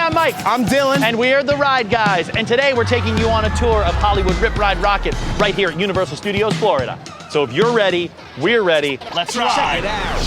I'm Mike. I'm Dylan. And we're the Ride Guys. And today we're taking you on a tour of Hollywood Rip Ride Rockit right here at Universal Studios, Florida. So if you're ready, we're ready. Let's ride. Check it out.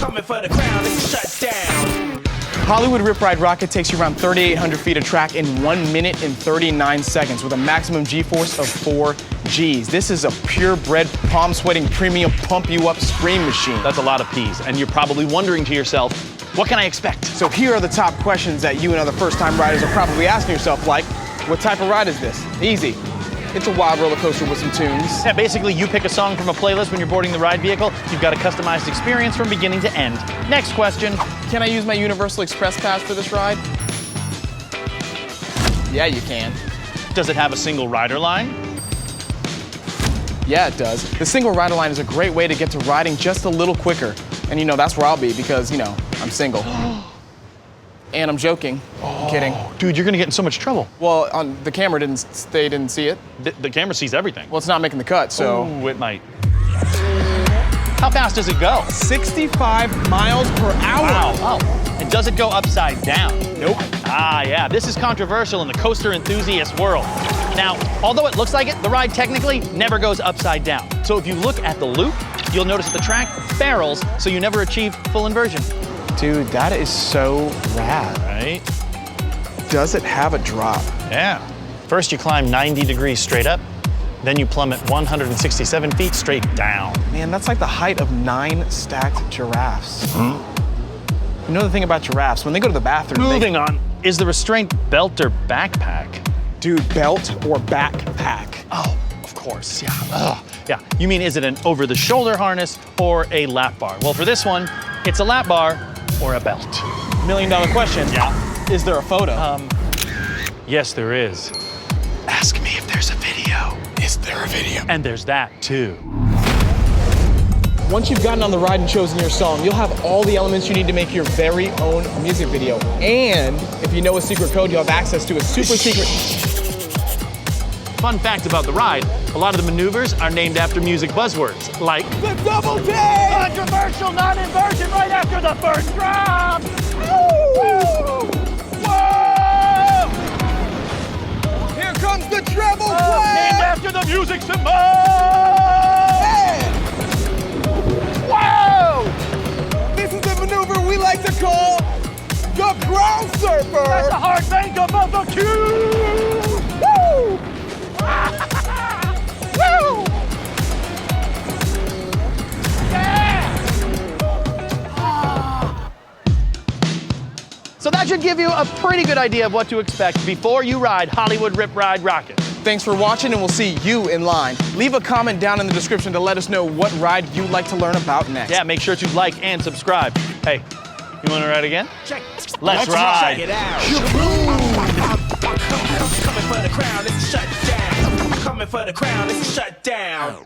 Coming for the crown, it's shut down. Hollywood Rip Ride Rockit takes you around 3,800 feet of track in 1 minute and 39 seconds with a maximum G-force of 4 Gs. This is a purebred, palm-sweating, premium, pump-you-up scream machine. That's a lot of P's. And you're probably wondering to yourself, what can I expect? So here are the top questions that you and other first-time riders are probably asking yourself, like, what type of ride is this? Easy. It's a wild roller coaster with some tunes. Yeah, basically, you pick a song from a playlist when you're boarding the ride vehicle. You've got a customized experience from beginning to end. Next question. Can I use my Universal Express Pass for this ride? Yeah, you can. Does it have a single rider line? Yeah, it does. The single rider line is a great way to get to riding just a little quicker. And you know, that's where I'll be because, you know, I'm single. And I'm joking. I'm kidding. Dude, you're gonna get in so much trouble. Well, on the camera they didn't see it. The camera sees everything. Well, it's not making the cut, so. Ooh, it might. How fast does it go? 65 miles per hour. Wow. Oh. And does it go upside down? Nope. Ah, yeah, this is controversial in the coaster enthusiast world. Now, although it looks like it, the ride technically never goes upside down. So if you look at the loop, you'll notice that the track barrels, so you never achieve full inversion. Dude, that is so rad. Right? Does it have a drop? Yeah. First you climb 90 degrees straight up, then you plummet 167 feet straight down. Man, that's like the height of 9 stacked giraffes. You know the thing about giraffes, when they go to the bathroom, Moving on, is the restraint belt or backpack? Dude, belt or backpack? Oh, of course, yeah. Ugh. Yeah, you mean is it an over-the-shoulder harness or a lap bar? Well, for this one, it's a lap bar or a belt. $1 million question. Yeah. Is there a photo? Yes, there is. Ask me if there's a video. Is there a video? And there's that, too. Once you've gotten on the ride and chosen your song, you'll have all the elements you need to make your very own music video. And if you know a secret code, you'll have access to a super secret. Fun fact about the ride, a lot of the maneuvers are named after music buzzwords, like The double J! controversial non-inversion right after the first drop! Woo! Whoa! Here comes the treble Named after the music symbol! Whoa! This is the maneuver we like to call the ground surfer! That's the hard bank of the Q! Woo! Woo! So that should give you a pretty good idea of what to expect before you ride Hollywood Rip Ride Rockit. Thanks for watching, and we'll see you in line. Leave a comment down in the description to let us know what ride you'd like to learn about next. Yeah, make sure to like and subscribe. Hey, you want to ride again? Let's ride. Check it out. Coming for the crown, it's shut down. Coming for the crown, it's shut down.